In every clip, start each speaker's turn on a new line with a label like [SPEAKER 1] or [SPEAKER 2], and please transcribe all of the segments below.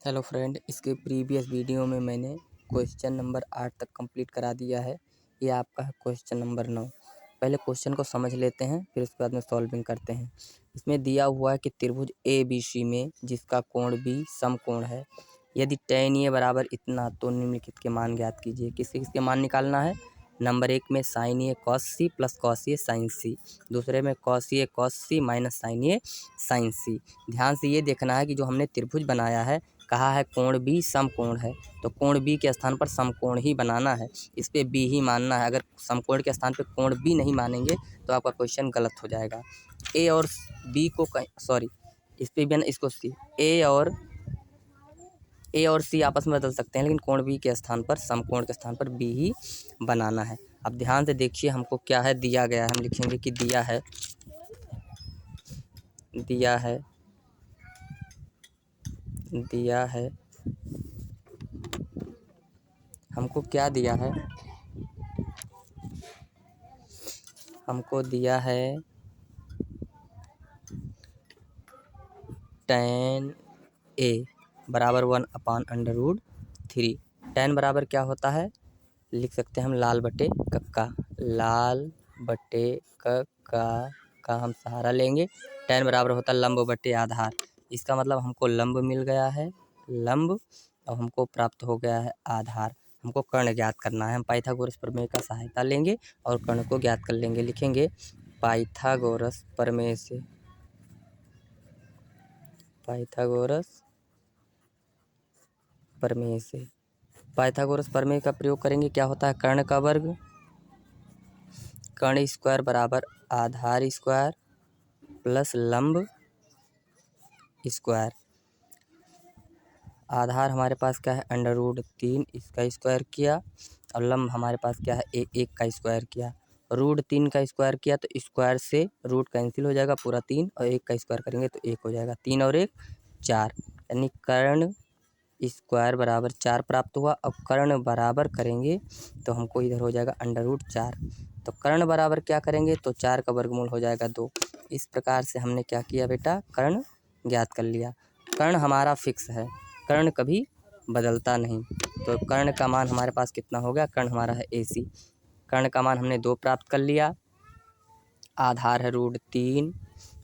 [SPEAKER 1] Hello friend, इसके previous video में मैंने क्वेश्चन नंबर 8 तक कंप्लीट करा दिया है। ये आपका है क्वेश्चन नंबर 9। पहले क्वेश्चन को समझ लेते हैं, फिर उसके बाद में सॉल्विंग करते हैं। इसमें दिया हुआ है कि त्रिभुज ए बी सी में जिसका कोण बी समकोण है, यदि tan ए बराबर इतना तो निम्नलिखित के मान ज्ञात कीजिए। किसके किसके मान निकालना है? नंबर 1 में sin ए cos सी प्लस cos ए sin सी, दूसरे में cos ए cos सी माइनस sin ए sin सी। ध्यान से ये देखना है कि जो हमने त्रिभुज बनाया है, कहा है कोण बी समकोण है, तो कोण बी के स्थान पर समकोण ही बनाना है, इस पे बी ही मानना है। अगर समकोण के स्थान पे कोण बी नहीं मानेंगे तो आपका क्वेश्चन गलत हो जाएगा। ए और बी को इस पे भी ना, इसको सी, ए और सी आपस में बदल सकते हैं, लेकिन कोण बी के स्थान पर, समकोण के स्थान पर बी ही बनाना है। अब ध्यान से देखिए हमको क्या है दिया गया है। हम लिखेंगे कि दिया है हमको क्या दिया है? हमको दिया है tan ए बराबर 1/√3। tan बराबर क्या होता है? लिख सकते हैं हम लाल बटे कक्का, का हम सहारा लेंगे। tan बराबर होता है लंब बटे आधार। इसका मतलब हमको लंब मिल गया है, लंब, और हमको प्राप्त हो गया है आधार। हमको कर्ण ज्ञात करना है। हम पाइथागोरस प्रमेय का सहायता लेंगे और कर्ण को ज्ञात कर लेंगे। लिखेंगे पाइथागोरस प्रमेय का प्रयोग करेंगे। क्या होता है? कर्ण का वर्ग, कर्ण स्क्वायर बराबर आधार स्क्वायर प्लस लंब स्क्वायर। आधार हमारे पास क्या है? √3, इसका स्क्वायर किया, और लंब हमारे पास क्या है? 1 का स्क्वायर किया। √3 का स्क्वायर किया तो स्क्वायर से रूट कैंसिल हो जाएगा, पूरा 3, और 1 का स्क्वायर करेंगे तो 1 हो जाएगा। 3 और 1 4, यानी कर्ण स्क्वायर बराबर 4 प्राप्त हुआ। अब कर्ण बराबर करेंगे तो हमको इधर हो जाएगा √4। तो कर्ण बराबर क्या करेंगे? तो 4 का वर्गमूल हो जाएगा 2। इस प्रकार से हमने क्या किया बेटा? कर्ण ज्ञात कर लिया। कर्ण हमारा फिक्स है, कर्ण कभी बदलता नहीं। तो कर्ण का मान हमारे पास कितना हो गया? कर्ण हमारा है AC। कर्ण का मान हमने 2 प्राप्त कर लिया। आधार है √3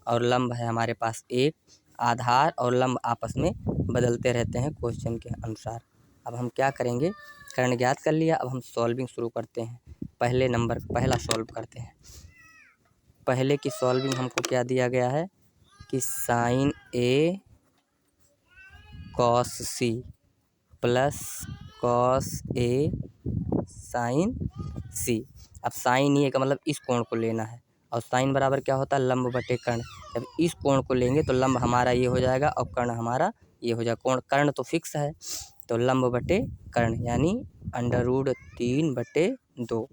[SPEAKER 1] और लंब है हमारे पास 1। आधार और लंब आपस में बदलते रहते हैं क्वेश्चन के अनुसार। अब हम क्या करेंगे? कर्ण ज्ञात कर लिया, अब हम सॉल्विंग शुरू करते हैं। पहला सॉल्व करते हैं। पहले की सॉल्विंग हमको क्या दिया गया है कि sin A cos C plus cos A sin C। अब sin A का मतलब इस कोण को लेना है, और sin बराबर क्या होता है? लंब बटे कर्ण। जब इस कोण को लेंगे तो लंब हमारा ये हो जाएगा और कर्ण हमारा ये हो जाएगा। कर्ण तो फिक्स है, तो लंब बटे कर्ण यानी √3/2,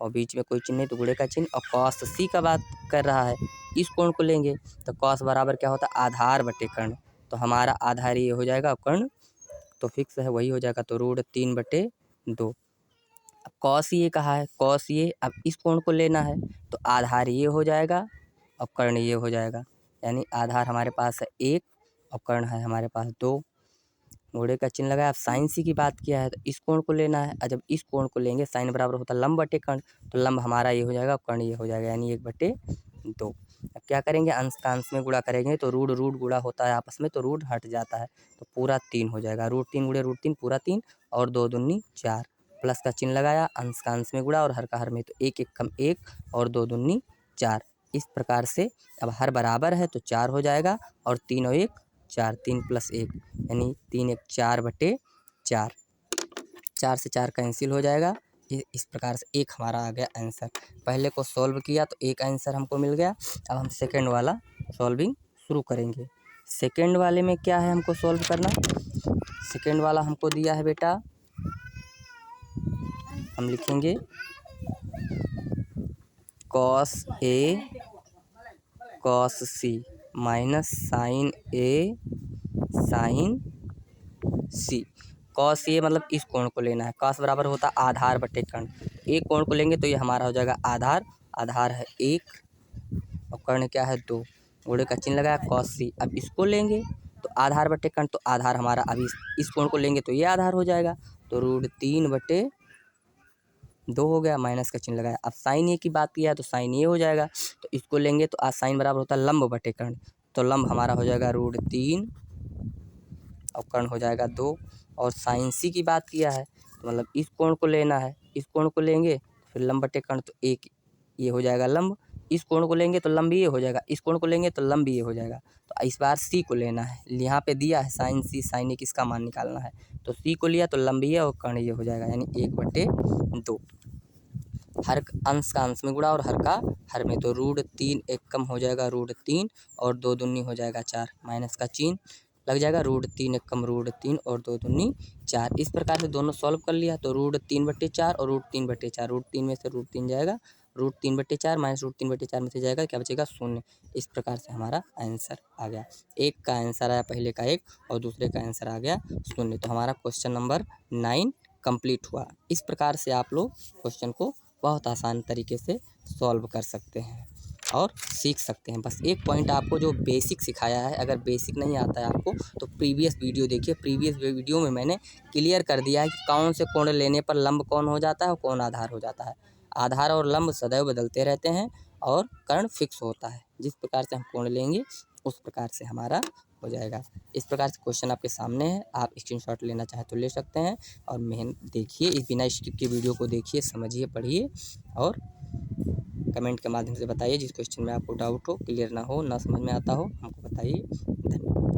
[SPEAKER 1] और बीच में कोई चिन्ह नहीं तो गुणे का चिन्ह। और cos C का बात कर रहा है, इस कोण को लेंगे तो cos बराबर क्या होता है? आधार बटे कर्ण। तो हमारा आधार ये हो जाएगा, कर्ण तो फिक्स है वही हो जाएगा, तो √3/2। अब cos ये कहा है, cos ये, अब इस कोण को लेना है तो आधार ये हो जाएगा और कर्ण ये हो जाएगा, यानी आधार हमारे पास है 1 और कर्ण है हमारे पास 2। घोड़े का चिन्ह लगाया। अब sin C की बात किया है तो इस कोण को लेना है, और जब इस कोण को लेंगे sin बराबर होता है लंब बटे कर्ण, तो लंब हमारा ये हो जाएगा, कर्ण ये हो जाएगा, यानी 1/2। अब क्या करेंगे? अंश का अंश में गुणा करेंगे तो रूट गुणा होता है आपस में, तो रूट हट जाता है, तो पूरा 3 हो जाएगा। √3 गुणे √3 पूरा 3, और 2 दूनी 4, प्लस का चिन्ह लगाया, अंश का अंश में गुणा और हर का हर में, तो 1 1 कम 1 और 2 दूनी 4। इस प्रकार से अब हर बराबर है तो 4 हो जाएगा, और 3 और 1 4, 3 + 1 यानी 3 1 4/4। 4 से 4 कैंसिल हो जाएगा। इस प्रकार से एक हमारा आ गया आंसर। पहले को सॉल्व किया तो एक आंसर हमको मिल गया। अब हम सेकंड वाला सॉल्विंग शुरू करेंगे। सेकंड वाले में क्या है हमको सॉल्व करना? सेकंड वाला हमको दिया है बेटा, हम लिखेंगे cos A cos C minus sin A sin C। cos A मतलब इस कोण को लेना है। cos बराबर होता है आधार बटे कर्ण। एक कोण को लेंगे तो ये हमारा हो जाएगा आधार, आधार है 1 और कर्ण क्या है 2, घोड़े का चिन्ह लगाया cos C। अब इसको लेंगे तो आधार बटे कर्ण, तो आधार हमारा अभी इस कोण को लेंगे तो ये आधार हो जाएगा, तो √3/2 हो गया, माइनस का चिन्ह लगाया। अब साइन ए की बात किया है तो साइन ए हो जाएगा, तो इसको लेंगे तो साइन बराबर होता है लंब बटे कर्ण, तो लंब हमारा हो जाएगा √3 और कर्ण हो जाएगा 2। और साइन सी की बात किया है तो मतलब इस कोण को लेना है, इस कोण को लेंगे फिर लंब बटे कर्ण, तो एक ये हो जाएगा लंब, इस कोण को लेंगे तो लंब ये हो जाएगा, इस कोण को लेंगे तो लंब ये हो जाएगा। तो इस बार सी को लेना है, यहाँ पे दिया है साइन सी, साइन ए किसका मान निकालना है, तो सी को लिया तो लंब ये और कर्ण ये हो जाएगा, यानी 1/2। हर अंश का अंश में गुणा और हर का हर में, तो √3 एक कम हो जाएगा √3 और 2 दूनी हो जाएगा 4, माइनस का चिन्ह लग जाएगा, √3 एक कम √3 और 2 दूनी 4। इस प्रकार से दोनों सॉल्व कर लिया, तो √3/4 और √3/4, √3 में से √3 जाएगा, √3/4 माइनस √3/4 में से जाएगा, क्या बचेगा 0। इस प्रकार से हमारा आंसर आ गया, एक का आंसर आया पहले का 1 और दूसरे का आंसर आ गया 0। तो हमारा क्वेश्चन नंबर 9 कंप्लीट हुआ। इस प्रकार से आप लोग क्वेश्चन को बहुत आसान तरीके से सॉल्व कर सकते हैं और सीख सकते हैं। बस एक पॉइंट आपको जो बेसिक सिखाया है, अगर बेसिक नहीं आता है आपको तो प्रीवियस वीडियो देखिए, प्रीवियस वीडियो में मैंने क्लियर कर दिया है कि कौन से कोण लेने पर लंब कौन हो जाता है और कौन आधार हो जाता है। आधार और लंब सदैव बदलते रहते हैं और कर्ण फिक्स होता है, जिस प्रकार से हम कोण लेंगे उस प्रकार से हमारा हो जाएगा। इस प्रकार से क्वेश्चन आपके सामने है, आप स्क्रीनशॉट लेना चाहें तो ले सकते हैं और देखिए, इस बिना स्किप के वीडियो को देखिए, समझिए, पढ़िए और कमेंट के माध्यम से बताइए जिस क्वेश्चन में आपको डाउट हो, क्लियर ना हो, ना समझ में आता हो, हमको बताइए। धन्यवाद।